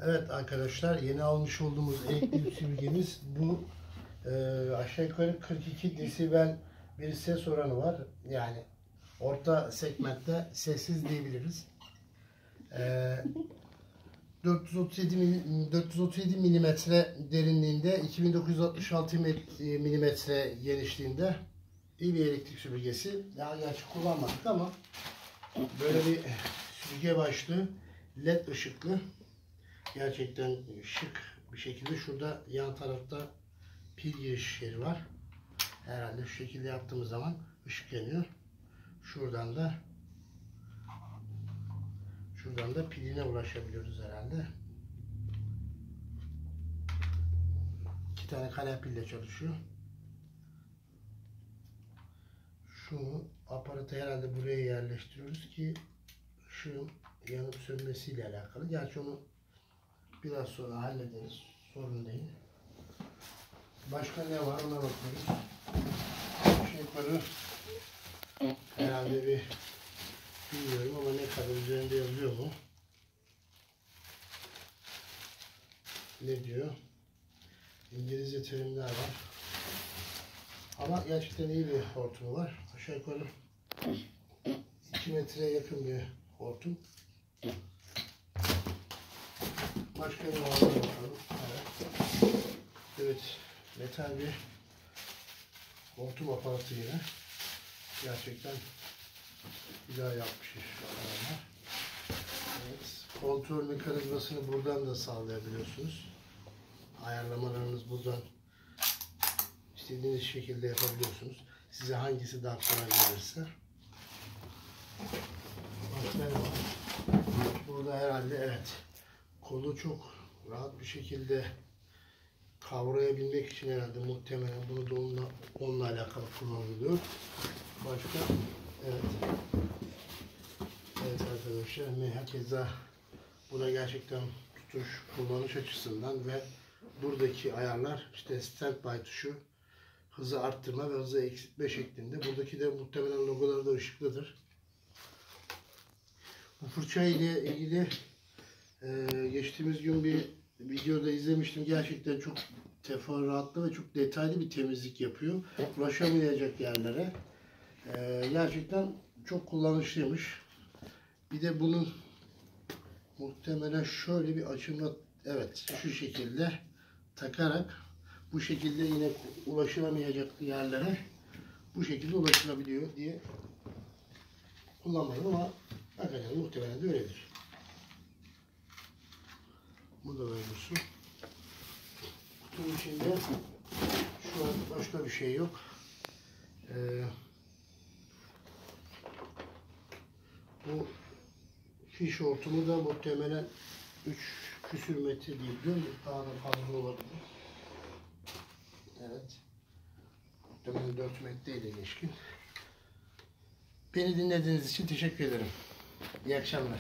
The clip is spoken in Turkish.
Evet arkadaşlar, yeni almış olduğumuz elektrik süpürgemiz bu. Aşağı yukarı 42 desibel bir ses oranı var. Yani orta segmentte sessiz diyebiliriz. 437 milimetre derinliğinde, 2966 milimetre genişliğinde iyi bir elektrik süpürgesi. Daha gerçi kullanmadık ama böyle bir süpürge başlığı, led ışıklı. Gerçekten şık bir şekilde. Şurada yan tarafta pil giriş yeri var. Herhalde şu şekilde yaptığımız zaman ışık yanıyor. Şuradan da piline ulaşabiliyoruz herhalde. 2 tane kalem pille çalışıyor. Şunu aparatı herhalde buraya yerleştiriyoruz ki ışığın yanıp sönmesiyle alakalı. Gerçi onu biraz sonra hallederiz. Sorun değil. Başka ne var ona bakıyoruz. Yukarı herhalde bilmiyorum ama ne kadar üzerinde yazıyor mu? Ne diyor? İngilizce terimler var. Ama gerçekten iyi bir hortumu var. Aşağı yukarı 2 metreye yakın bir hortum. Başka ne var bakalım. Evet, metal bir hortum aparatı yine. Gerçekten güzel yapmış adamlar. Evet, kontrol mekanizmasını buradan da sağlayabiliyorsunuz. Ayarlamalarınız buradan istediğiniz şekilde yapabiliyorsunuz. Size hangisi daha kolay gelirse. Burada herhalde evet, kolu çok rahat bir şekilde kavrayabilmek için herhalde muhtemelen bunu da onunla alakalı kullanılıyor. Başka evet. Evet arkadaşlar, herkese buna gerçekten tutuş, kullanış açısından ve buradaki ayarlar, işte standby tuşu, hızı arttırma ve hızı eksiltme şeklinde. Buradaki de muhtemelen logoları da ışıklıdır. Bu fırça ile ilgili geçtiğimiz gün bir videoda izlemiştim. Gerçekten çok teferruatlı ve çok detaylı bir temizlik yapıyor. Ulaşamayacak yerlere. Gerçekten çok kullanışlıymış. Bir de bunun muhtemelen şöyle bir açımla, evet, şu şekilde takarak bu şekilde yine ulaşılamayacak yerlere bu şekilde ulaşılabiliyor diye kullanmadım ama hakikaten muhtemelen de öyledir. Bu da böyle dursun. Kutunun içinde şu an başka bir şey yok. Bu fiş hortumu da muhtemelen 3 küsür metre diyebiliyorum. Daha da fazla olabilir. Evet. Muhtemelen 4 metreyle geçkin. Beni dinlediğiniz için teşekkür ederim. İyi akşamlar.